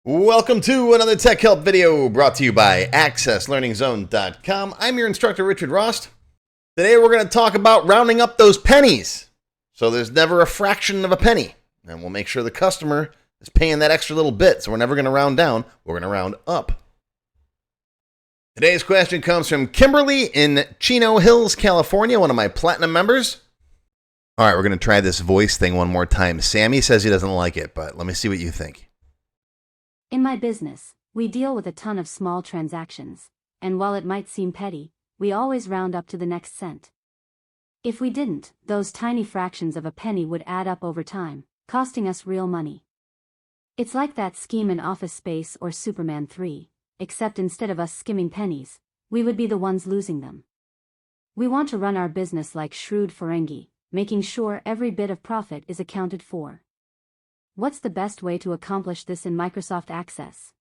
Welcome to another Tech Help video brought to you by AccessLearningZone.com. I'm your instructor, Richard Rost. Today we're going to talk about rounding up those pennies so there's never a fraction of a penny. And we'll make sure the customer is paying that extra little bit, so we're never going to round down, we're going to round up. Today's question comes from Kimberly in Chino Hills, California, one of my platinum members. All right, we're going to try this voice thing one more time. Sammy says he doesn't like it, but let me see what you think. In my business, we deal with a ton of small transactions, and while it might seem petty, we always round up to the next cent. If we didn't, those tiny fractions of a penny would add up over time, costing us real money. It's like that scheme in Office Space or Superman 3, except instead of us skimming pennies, we would be the ones losing them. We want to run our business like shrewd Ferengi, making sure every bit of profit is accounted for. What's the best way to accomplish this in microsoftaccess?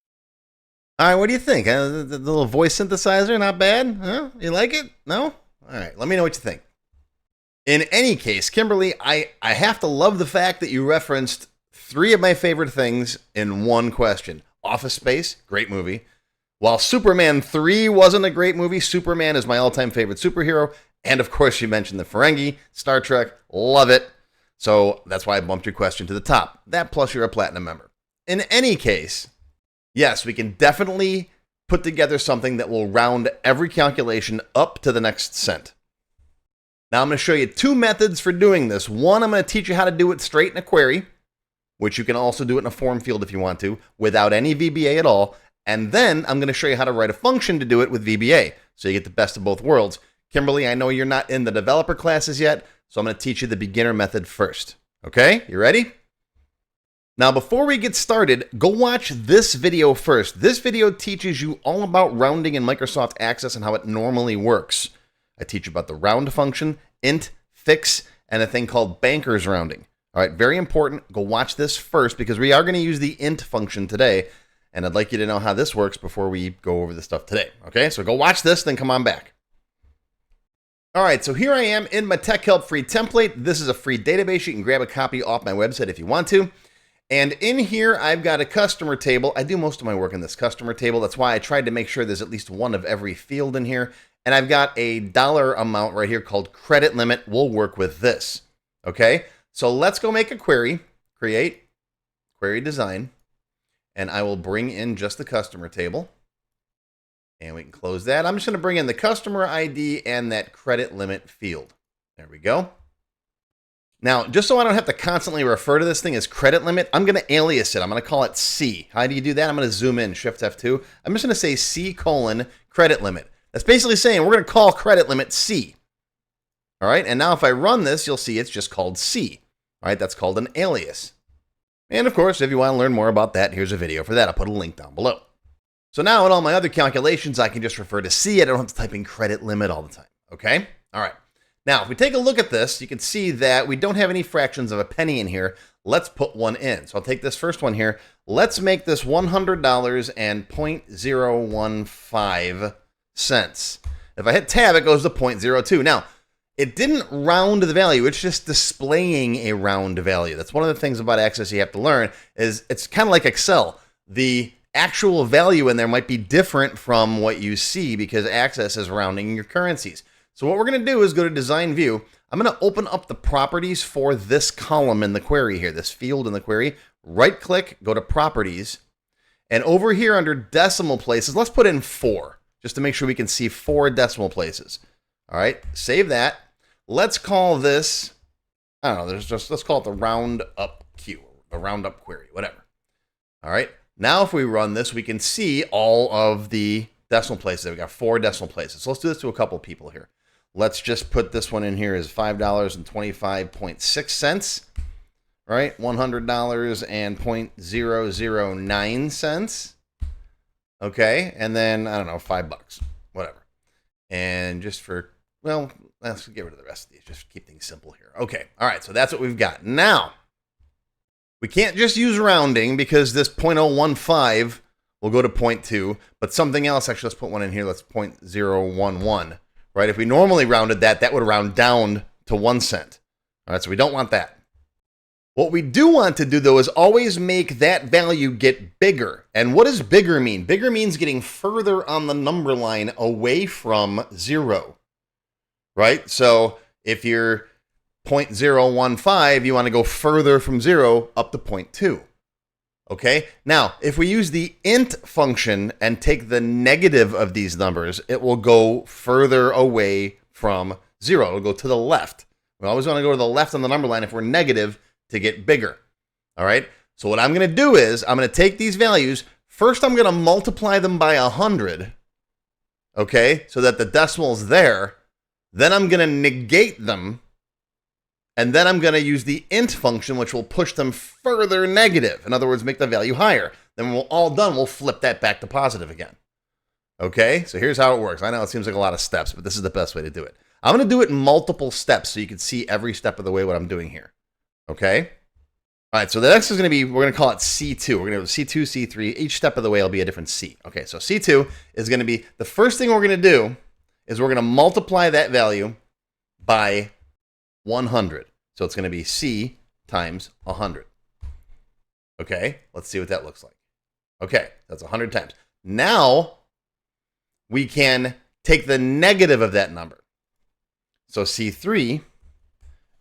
All right, what do you think? The little voice synthesizer, not bad? Huh? You like it? No? All right, let me know what you think. In any case, Kimberly, I have to love the fact that you referenced three of my favorite things in one question. Office Space, great movie. While Superman 3 wasn't a great movie, Superman is my all-time favorite superhero. And of course, you mentioned the Ferengi, Star Trek, love it. So that's why I bumped your question to the top. That plus you're a platinum member. In any case, yes, we can definitely put together something that will round every calculation up to the next cent. Now I'm going to show you two methods for doing this. One, I'm going to teach you how to do it straight in a query, which you can also do it in a form field if you want to, without any VBA at all. And then I'm going to show you how to write a function to do it with VBA, so you get the best of both worlds. Kimberly, I know you're not in the developer classes yet, so I'm going to teach you the beginner method first. Okay, you ready? Now, before we get started, go watch this video first. This video teaches you all about rounding in Microsoft Access and how it normally works. I teach you about the round function, int, fix, and a thing called bankers rounding. All right, very important. Go watch this first because we are going to use the int function today, and I'd like you to know how this works before we go over the stuff today. Okay, so go watch this, then come on back. All right, so here I am in my Tech Help free template. This is a free database. You can grab a copy off my website if you want to. And in here, I've got a customer table. I do most of my work in this customer table. That's why I tried to make sure there's at least one of every field in here. And I've got a dollar amount right here called credit limit. We'll work with this. Okay, so let's go make a query. Create, query design. And I will bring in just the customer table. And we can close that. I'm just going to bring in the customer ID and that credit limit field. There we go. Now, just so I don't have to constantly refer to this thing as credit limit, I'm going to alias it. I'm going to call it C. How do you do that? I'm going to zoom in, Shift F2. I'm just going to say C colon credit limit. That's basically saying we're going to call credit limit C. All right. And now if I run this, you'll see it's just called C. All right. That's called an alias. And of course, if you want to learn more about that, here's a video for that. I'll put a link down below. So now in all my other calculations, I can just refer to C. I don't have to type in credit limit all the time. Okay? All right. Now, if we take a look at this, you can see that we don't have any fractions of a penny in here. Let's put one in. So I'll take this first one here. Let's make this $100 and 0.015 cents. If I hit tab, it goes to 0.02. Now, it didn't round the value. It's just displaying a round value. That's one of the things about Access you have to learn is it's kind of like Excel. The actual value in there might be different from what you see because Access is rounding your currencies. So what we're going to do is go to Design View. I'm going to open up the properties for this column in the query here, this field in the query. Right-click, go to Properties. And over here under Decimal Places, let's put in 4, just to make sure we can see 4 decimal places. All right, save that. Let's call this, I don't know, let's call it the round up queue, the round up query, whatever. All right. Now, if we run this, we can see all of the decimal places. We've got 4 decimal places. So let's do this to a couple people here. Let's just put this one in here as $5.25.6, right? $100 and 0.009 cents. Okay, and then, I don't know, $5, whatever. And just for, well, let's get rid of the rest of these. Just keep things simple here. Okay, all right, so that's what we've got. Now, we can't just use rounding because this 0.015 will go to 0.2, but something else, actually, let's put one in here. Let's 0.011, right? If we normally rounded that, that would round down to 1 cent. All right, so we don't want that. What we do want to do, though, is always make that value get bigger. And what does bigger mean? Bigger means getting further on the number line away from 0, right? So if you're 0.015, you want to go further from 0 up to 0.2. Okay? Now, if we use the int function and take the negative of these numbers, it will go further away from 0. It'll go to the left. We always want to go to the left on the number line if we're negative to get bigger. All right? So what I'm going to do is I'm going to take these values. First, I'm going to multiply them by 100, okay, so that the decimal's there. Then I'm going to negate them. And then I'm going to use the int function, which will push them further negative. In other words, make the value higher. Then when we're all done, we'll flip that back to positive again. Okay, so here's how it works. I know it seems like a lot of steps, but this is the best way to do it. I'm going to do it in multiple steps so you can see every step of the way what I'm doing here. Okay? All right, so the next is going to be, we're going to call it C2. We're going to do C2, C3. Each step of the way will be a different C. Okay, so C2 is going to be, the first thing we're going to do is we're going to multiply that value by 100. So it's going to be C times 100. Okay, let's see what that looks like. Okay, that's 100 times. Now, we can take the negative of that number. So C3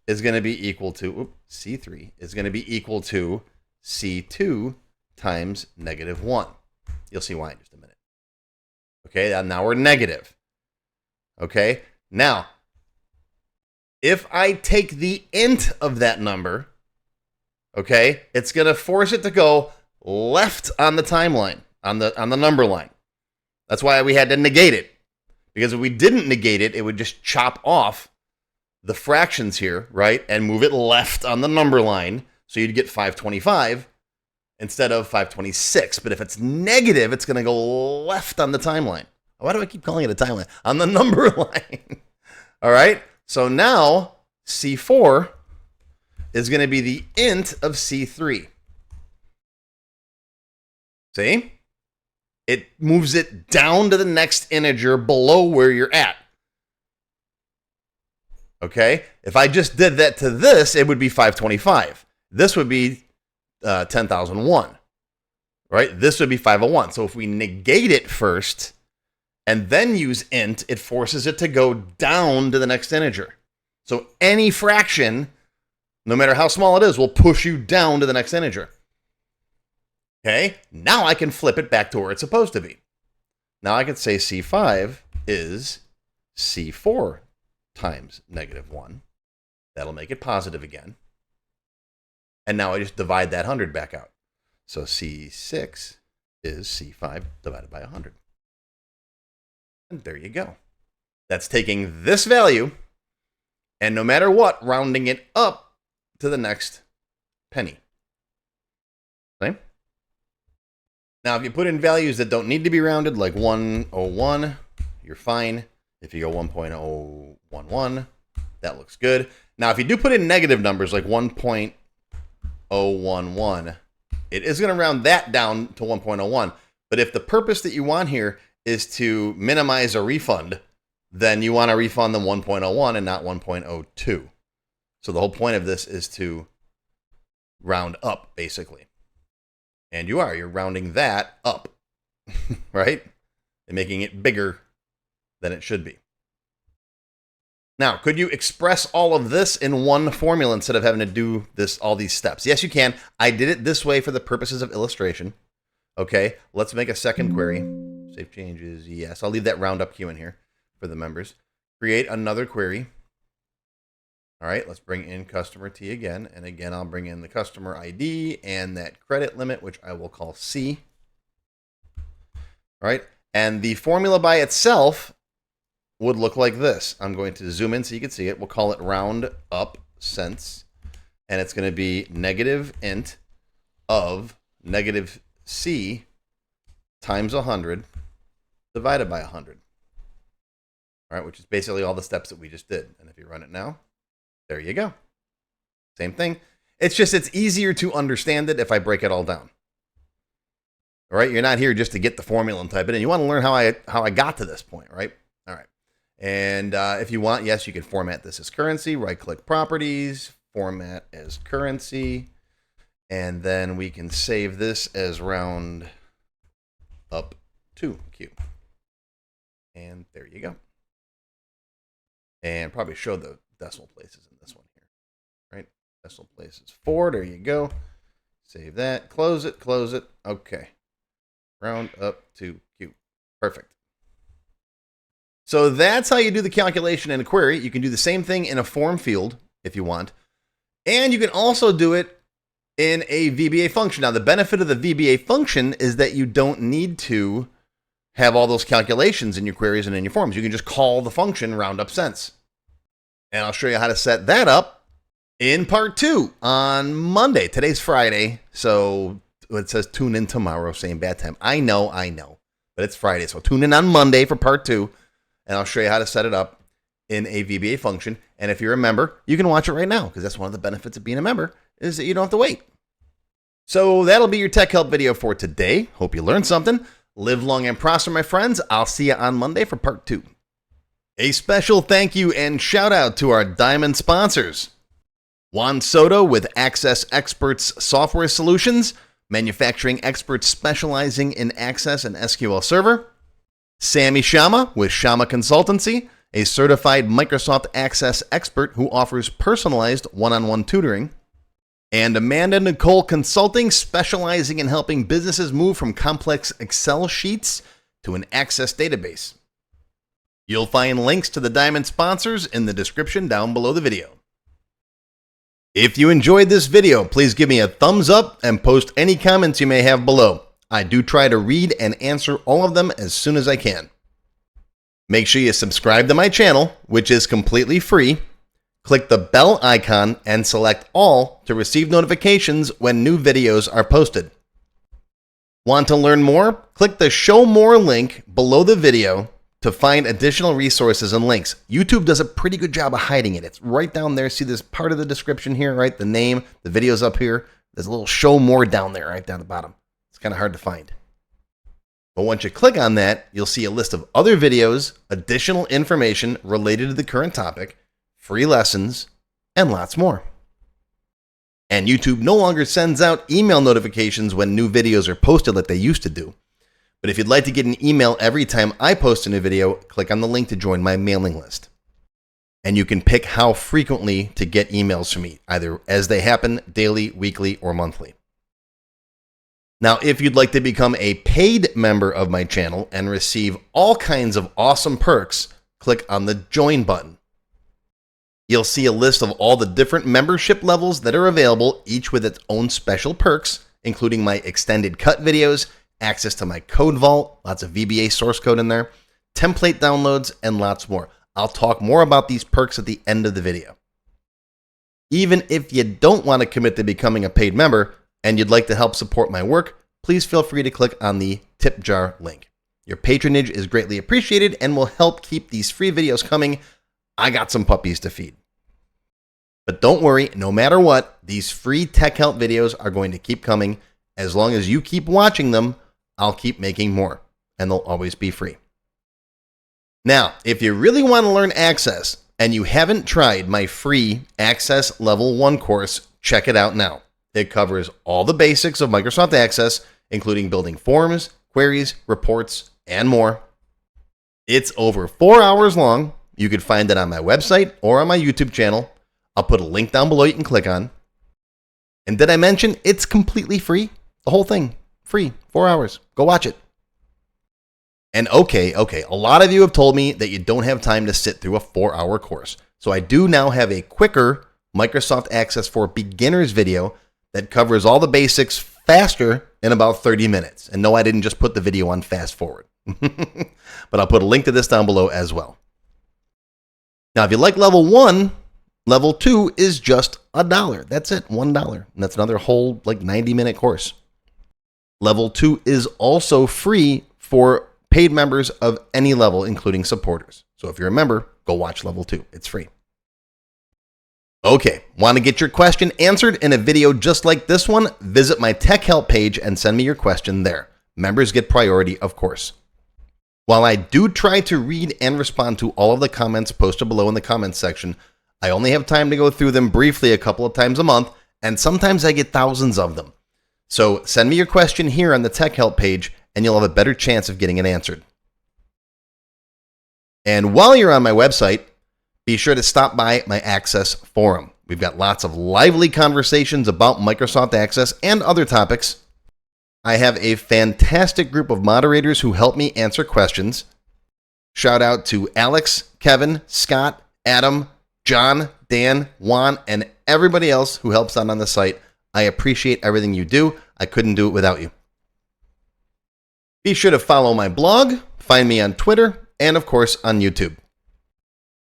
is going to be equal to, C3 is going to be equal to C2 times -1. You'll see why in just a minute. Okay, now we're negative. Okay, now, if I take the int of that number, okay, it's going to force it to go left on the timeline, on the number line. That's why we had to negate it. Because if we didn't negate it, it would just chop off the fractions here, right, and move it left on the number line, so you'd get 525 instead of 526. But if it's negative, it's going to go left on the timeline. Why do I keep calling it a timeline? On the number line. All right, so now C4 is going to be the int of C3. See? It moves it down to the next integer below where you're at. Okay? If I just did that to this, it would be 525. This would be 10,001. Right? This would be 501. So if we negate it first and then use int, it forces it to go down to the next integer. So any fraction, no matter how small it is, will push you down to the next integer. Okay, now I can flip it back to where it's supposed to be. Now I can say C5 is C4 times -1. That'll make it positive again. And now I just divide that 100 back out. So C6 is C5 divided by 100. And there you go. That's taking this value and no matter what, rounding it up to the next penny. Okay? Now, if you put in values that don't need to be rounded, like 101, you're fine. If you go 1.011, that looks good. Now, if you do put in negative numbers like 1.011, it is going to round that down to 1.01. But if the purpose that you want here is to minimize a refund, then you want to refund them 1.01 and not 1.02. So the whole point of this is to round up, basically. And you're rounding that up, right? And making it bigger than it should be. Now, could you express all of this in one formula instead of having to do all these steps? Yes, you can. I did it this way for the purposes of illustration. Okay, let's make a second query. Save changes, yes. I'll leave that roundup queue in here for the members. Create another query. All right, let's bring in customer T again. And again, I'll bring in the customer ID and that credit limit, which I will call C. All right, and the formula by itself would look like this. I'm going to zoom in so you can see it. We'll call it round up cents. And it's going to be negative int of negative C times 100 divided by 100. All right, which is basically all the steps that we just did. And if you run it now, there you go. Same thing. It's easier to understand it if I break it all down. All right, you're not here just to get the formula and type it in. You want to learn how I got to this point, right? All right. And if you want, yes, you can format this as currency. Right-click properties, format as currency. And then we can save this as round up to Q. And there you go. And probably show the decimal places in this one here. Right? Decimal places 4. There you go. Save that. Close it. Close it. Okay. Round up to Q. Perfect. So that's how you do the calculation in a query. You can do the same thing in a form field if you want. And you can also do it in a VBA function. Now, the benefit of the VBA function is that you don't need to have all those calculations in your queries and in your forms. You can just call the function roundup cents. And I'll show you how to set that up in part 2 on Monday. Today's Friday, so it says tune in tomorrow, same bad time. I know, but it's Friday, so tune in on Monday for part 2. And I'll show you how to set it up in a VBA function. And if you're a member, you can watch it right now, because that's one of the benefits of being a member, is that you don't have to wait. So that'll be your tech help video for today. Hope you learned something. Live long and prosper, my friends. I'll see you on Monday for part 2. A special thank you and shout out to our diamond sponsors. Juan Soto with Access Experts Software Solutions, manufacturing experts specializing in Access and SQL Server. Sammy Shama with Shama Consultancy, a certified Microsoft Access expert who offers personalized one-on-one tutoring. And Amanda Nicole Consulting, specializing in helping businesses move from complex Excel sheets to an Access database. You'll find links to the Diamond sponsors in the description down below the video. If you enjoyed this video, please give me a thumbs up and post any comments you may have below. I do try to read and answer all of them as soon as I can. Make sure you subscribe to my channel, which is completely free. Click the bell icon and select all to receive notifications when new videos are posted. Want to learn more? Click the Show More link below the video to find additional resources and links. YouTube does a pretty good job of hiding it. It's right down there. See this part of the description here, right? The name, the video's up here. There's a little Show More down there, right down the bottom. It's kind of hard to find. But once you click on that, you'll see a list of other videos, additional information related to the current topic, free lessons, and lots more. And YouTube no longer sends out email notifications when new videos are posted like they used to do. But if you'd like to get an email every time I post a new video, click on the link to join my mailing list. And you can pick how frequently to get emails from me, either as they happen, daily, weekly, or monthly. Now, if you'd like to become a paid member of my channel and receive all kinds of awesome perks, click on the Join button. You'll see a list of all the different membership levels that are available, each with its own special perks, including my extended cut videos, access to my code vault, lots of VBA source code in there, template downloads, and lots more. I'll talk more about these perks at the end of the video. Even if you don't want to commit to becoming a paid member and you'd like to help support my work, please feel free to click on the tip jar link. Your patronage is greatly appreciated and will help keep these free videos coming. I got some puppies to feed. But don't worry, no matter what, these free tech help videos are going to keep coming. As long as you keep watching them, I'll keep making more, and they'll always be free. Now, if you really want to learn Access and you haven't tried my free Access Level 1 course, check it out now. It covers all the basics of Microsoft Access, including building forms, queries, reports, and more. It's over 4 hours long. You can find it on my website or on my YouTube channel. I'll put a link down below you can click on. And did I mention it's completely free? The whole thing, free, 4 hours. Go watch it. And okay, a lot of you have told me that you don't have time to sit through a 4-hour course. So I do now have a quicker Microsoft Access for Beginners video that covers all the basics faster in about 30 minutes. And no, I didn't just put the video on fast forward. But I'll put a link to this down below as well. Now, if you like level 1, level 2 is just $1. That's it, $1. And that's another whole 90-minute course. Level 2 is also free for paid members of any level, including supporters. So if you're a member, go watch level 2. It's free. Okay, want to get your question answered in a video just like this one? Visit my tech help page and send me your question there. Members get priority, of course. While I do try to read and respond to all of the comments posted below in the comments section, I only have time to go through them briefly a couple of times a month, and sometimes I get thousands of them. So send me your question here on the Tech Help page, and you'll have a better chance of getting it answered. And while you're on my website, be sure to stop by my Access forum. We've got lots of lively conversations about Microsoft Access and other topics. I have a fantastic group of moderators who help me answer questions. Shout out to Alex, Kevin, Scott, Adam, John, Dan, Juan, and everybody else who helps out on the site. I appreciate everything you do. I couldn't do it without you. Be sure to follow my blog, find me on Twitter, and of course on YouTube.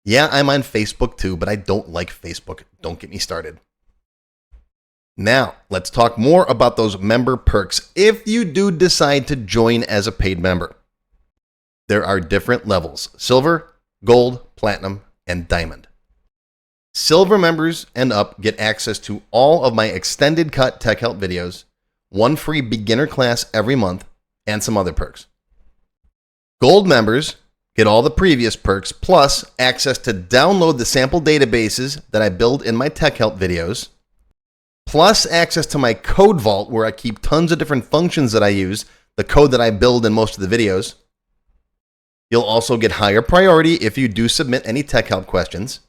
Yeah, I'm on Facebook too, but I don't like Facebook. Don't get me started. Now, let's talk more about those member perks if you do decide to join as a paid member. There are different levels: silver, gold, platinum, and diamond. Silver members and up get access to all of my extended cut Tech Help videos, one free beginner class every month, and some other perks. Gold members get all the previous perks, plus access to download the sample databases that I build in my Tech Help videos, plus access to my code vault where I keep tons of different functions that I use, the code that I build in most of the videos. You'll also get higher priority if you do submit any Tech Help questions.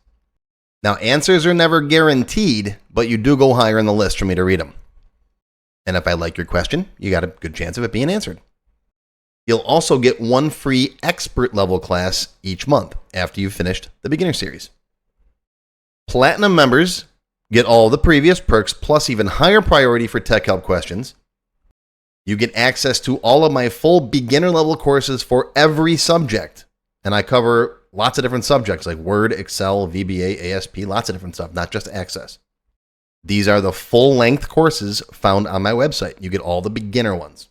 Now, answers are never guaranteed, but you do go higher in the list for me to read them. And if I like your question, you got a good chance of it being answered. You'll also get one free expert level class each month after you've finished the beginner series. Platinum members get all the previous perks plus even higher priority for Tech Help questions. You get access to all of my full beginner level courses for every subject. And I cover lots of different subjects like Word, Excel, VBA, ASP, lots of different stuff, not just Access. These are the full-length courses found on my website. You get all the beginner ones.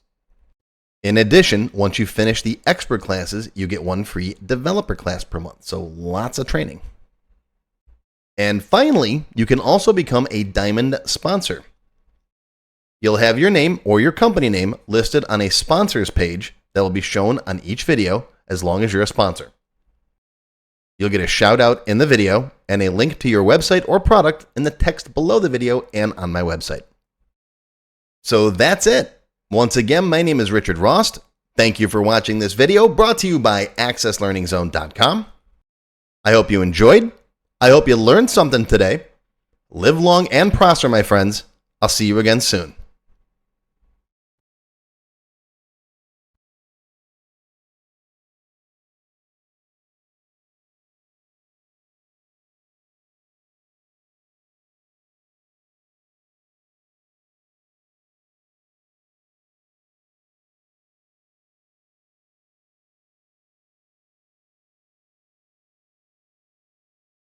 In addition, once you finish the expert classes, you get one free developer class per month. So lots of training. And finally, you can also become a Diamond sponsor. You'll have your name or your company name listed on a sponsors page that will be shown on each video as long as you're a sponsor. You'll get a shout out in the video and a link to your website or product in the text below the video and on my website. So that's it. Once again, my name is Richard Rost. Thank you for watching this video brought to you by AccessLearningZone.com. I hope you enjoyed. I hope you learned something today. Live long and prosper, my friends. I'll see you again soon.